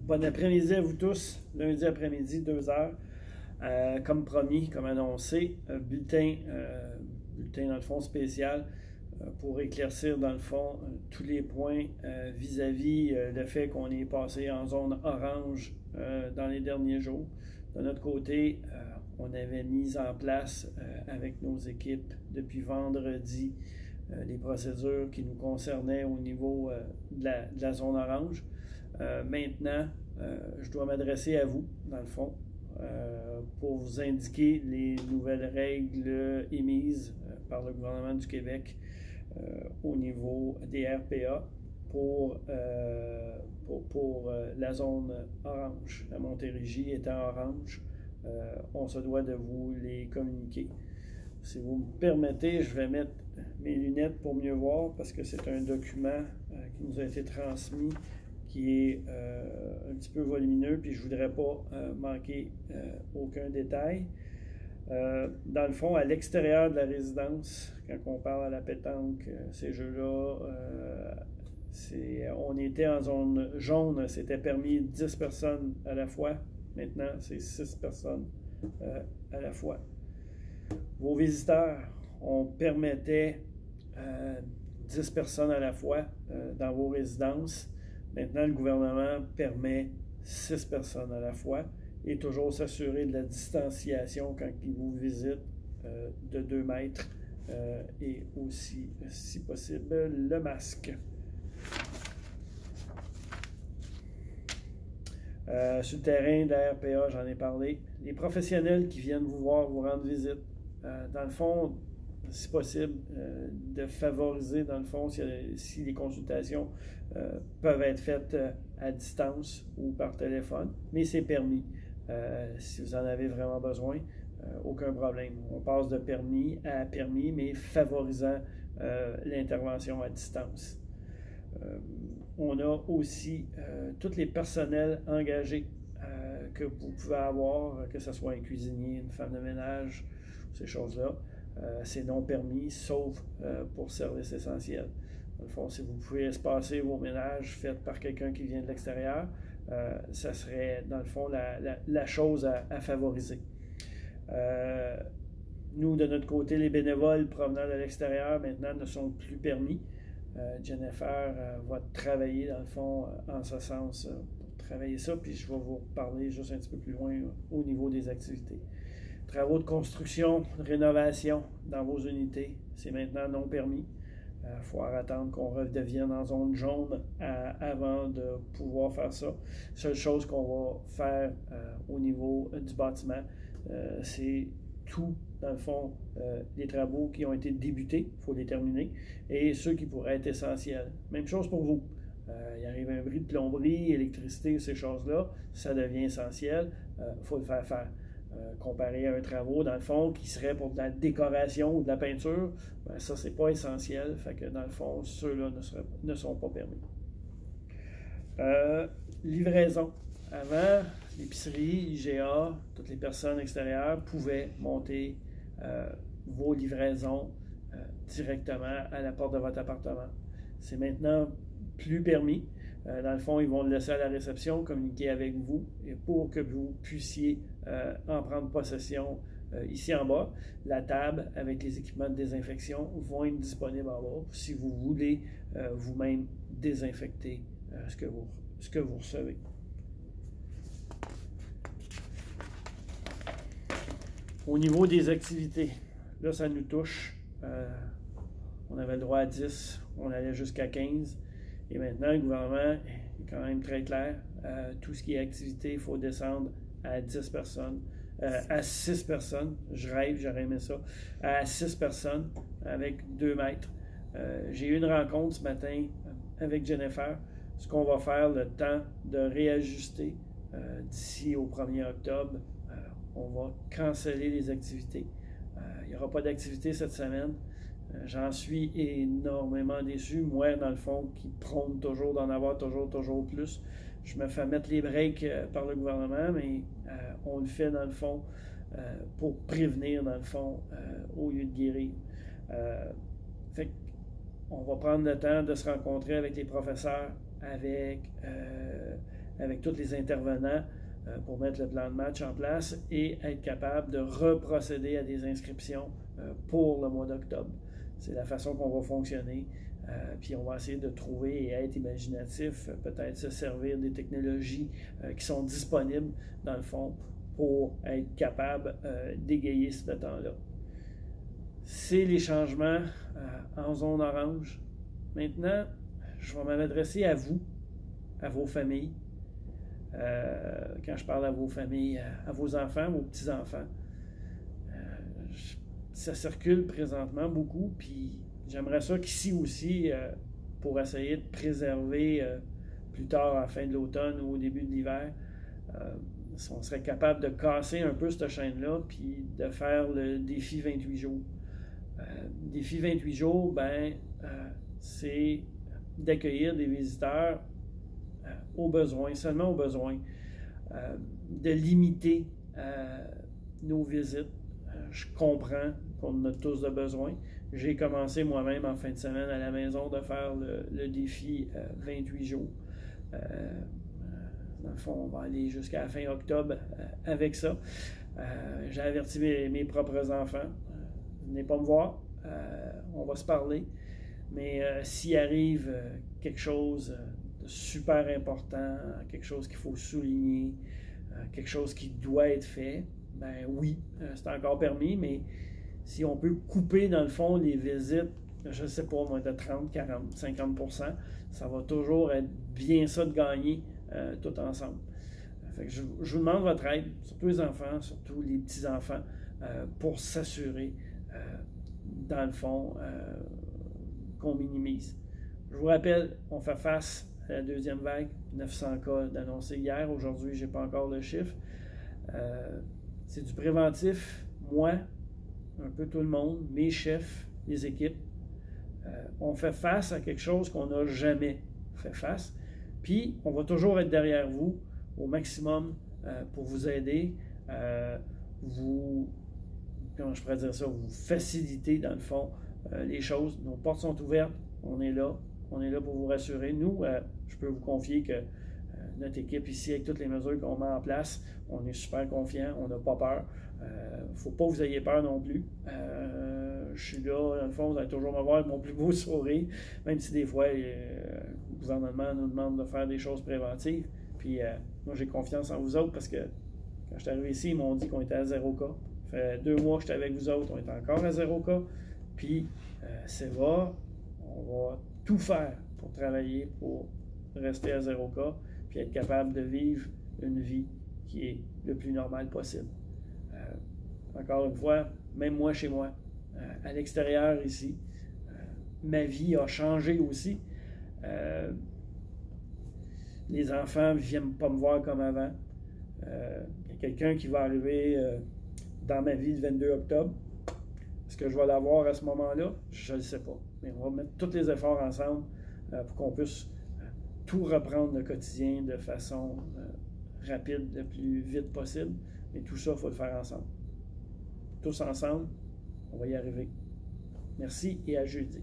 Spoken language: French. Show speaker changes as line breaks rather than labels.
Bon après-midi à vous tous. Lundi après-midi, 2 heures. Comme promis, comme annoncé, bulletin dans le fond spécial pour éclaircir dans le fond tous les points vis-à-vis le fait qu'on est passé en zone orange dans les derniers jours. De notre côté, on avait mis en place avec nos équipes depuis vendredi les procédures qui nous concernaient au niveau de la zone orange. Maintenant, je dois m'adresser à vous, dans le fond, pour vous indiquer les nouvelles règles émises par le gouvernement du Québec au niveau des RPA pour la zone orange. La Montérégie étant orange, on se doit de vous les communiquer. Si vous me permettez, je vais mettre mes lunettes pour mieux voir parce que c'est un document qui nous a été transmis qui est un petit peu volumineux, puis je ne voudrais pas manquer aucun détail. Dans le fond, à l'extérieur de la résidence, quand on parle à la pétanque, ces jeux-là, on était en zone jaune, c'était permis 10 personnes à la fois. Maintenant, c'est 6 personnes à la fois. Vos visiteurs, on permettait 10 personnes à la fois dans vos résidences. Maintenant, le gouvernement permet 6 personnes à la fois et toujours s'assurer de la distanciation quand ils vous visitent de 2 mètres et aussi, si possible, le masque. Sur le terrain de la RPA, j'en ai parlé. Les professionnels qui viennent vous voir, vous rendre visite, dans le fond, si possible, de favoriser, dans le fond, si les consultations peuvent être faites à distance ou par téléphone, mais c'est permis. Si vous en avez vraiment besoin, aucun problème. On passe de permis à permis, mais favorisant l'intervention à distance. On a aussi tous les personnels engagés que vous pouvez avoir, que ce soit un cuisinier, une femme de ménage, ces choses-là. C'est non permis, sauf pour services essentiels. Dans le fond, si vous pouvez espacer vos ménages faits par quelqu'un qui vient de l'extérieur, ça serait, dans le fond, la chose à favoriser. Nous, de notre côté, les bénévoles provenant de l'extérieur, maintenant, ne sont plus permis. Jennifer va travailler, dans le fond, en ce sens, pour travailler ça, puis je vais vous parler juste un petit peu plus loin au niveau des activités. Travaux de construction, de rénovation dans vos unités, c'est maintenant non permis. Il faut attendre qu'on redevienne en zone jaune avant de pouvoir faire ça. Seule chose qu'on va faire au niveau du bâtiment, c'est tout, dans le fond, les travaux qui ont été débutés, il faut les terminer, et ceux qui pourraient être essentiels. Même chose pour vous. Il arrive un bris de plomberie, électricité, ces choses-là, ça devient essentiel, il faut le faire faire. Comparé à un travaux, dans le fond, qui serait pour de la décoration ou de la peinture, ben ça, c'est pas essentiel. Fait que, dans le fond, ceux-là ne sont pas permis. Livraison. Avant, l'épicerie, IGA, toutes les personnes extérieures pouvaient monter vos livraisons directement à la porte de votre appartement. C'est maintenant plus permis. Dans le fond, ils vont le laisser à la réception, communiquer avec vous et pour que vous puissiez en prendre possession ici en bas. La table avec les équipements de désinfection vont être disponibles en bas si vous voulez vous-même désinfecter ce que vous recevez. Au niveau des activités, là, ça nous touche. On avait le droit à 10, on allait jusqu'à 15. Et maintenant, le gouvernement est quand même très clair. Tout ce qui est activité, il faut descendre à 10 personnes, à 6 personnes. Je rêve, j'aurais aimé ça. À 6 personnes avec 2 mètres. J'ai eu une rencontre ce matin avec Jennifer. Ce qu'on va faire, le temps de réajuster d'ici au 1er octobre, on va canceller les activités. Il n'y aura pas d'activité cette semaine. J'en suis énormément déçu. Moi, dans le fond, qui prône toujours d'en avoir toujours plus. Je me fais mettre les breaks par le gouvernement, mais on le fait, dans le fond, pour prévenir, dans le fond, au lieu de guérir. Fait on va prendre le temps de se rencontrer avec les professeurs, avec avec tous les intervenants pour mettre le plan de match en place et être capable de reprocéder à des inscriptions pour le mois d'octobre. C'est la façon qu'on va fonctionner. Puis on va essayer de trouver et être imaginatif, peut-être se servir des technologies qui sont disponibles dans le fond pour être capable d'égayer ce temps-là. C'est les changements en zone orange. Maintenant, je vais m'adresser à vous, à vos familles. Quand je parle à vos familles, à vos enfants, vos petits-enfants. Ça circule présentement beaucoup, puis j'aimerais ça qu'ici aussi, pour essayer de préserver plus tard à la fin de l'automne ou au début de l'hiver, si on serait capable de casser un peu cette chaîne-là, puis de faire le défi 28 jours. Défi 28 jours, c'est d'accueillir des visiteurs aux besoins, seulement aux besoins, de limiter nos visites. Je comprends qu'on a tous de besoin. J'ai commencé moi-même en fin de semaine à la maison de faire le défi 28 jours. Dans le fond, on va aller jusqu'à la fin octobre avec ça. J'ai averti mes propres enfants. Venez pas me voir. On va se parler. Mais s'il arrive quelque chose de super important, quelque chose qu'il faut souligner, quelque chose qui doit être fait, ben oui, c'est encore permis, mais si on peut couper dans le fond les visites, je ne sais pas, moins de 30, 40, 50%, ça va toujours être bien ça de gagner tout ensemble. Fait que je vous demande votre aide, surtout les enfants, surtout les petits-enfants, pour s'assurer, dans le fond, qu'on minimise. Je vous rappelle, on fait face à la deuxième vague, 900 cas d'annoncés hier. Aujourd'hui, je n'ai pas encore le chiffre. C'est du préventif. Moi, un peu tout le monde, mes chefs, les équipes, on fait face à quelque chose qu'on n'a jamais fait face. Puis, on va toujours être derrière vous au maximum pour vous aider, comment je pourrais dire ça, vous faciliter dans le fond les choses. Nos portes sont ouvertes, on est là pour vous rassurer. Nous, je peux vous confier que notre équipe ici, avec toutes les mesures qu'on met en place, on est super confiants, on n'a pas peur. Il ne faut pas que vous ayez peur non plus. Je suis là, dans le fond, vous allez toujours me voir avec mon plus beau sourire, même si des fois, le gouvernement nous demande de faire des choses préventives. Puis moi, j'ai confiance en vous autres parce que quand je suis arrivé ici, ils m'ont dit qu'on était à 0 cas. Ça fait 2 mois que j'étais avec vous autres, on est encore à 0 cas. Puis, c'est vrai, on va tout faire pour travailler, pour rester à 0 cas, puis être capable de vivre une vie qui est le plus normale possible. Encore une fois, même moi chez moi, à l'extérieur ici, ma vie a changé aussi. Les enfants ne viennent pas me voir comme avant. Il y a quelqu'un qui va arriver dans ma vie le 22 octobre. Est-ce que je vais l'avoir à ce moment-là? Je ne le sais pas. Mais on va mettre tous les efforts ensemble pour qu'on puisse tout reprendre le quotidien de façon rapide, le plus vite possible. Mais tout ça, il faut le faire ensemble. Tous ensemble, on va y arriver. Merci et à jeudi.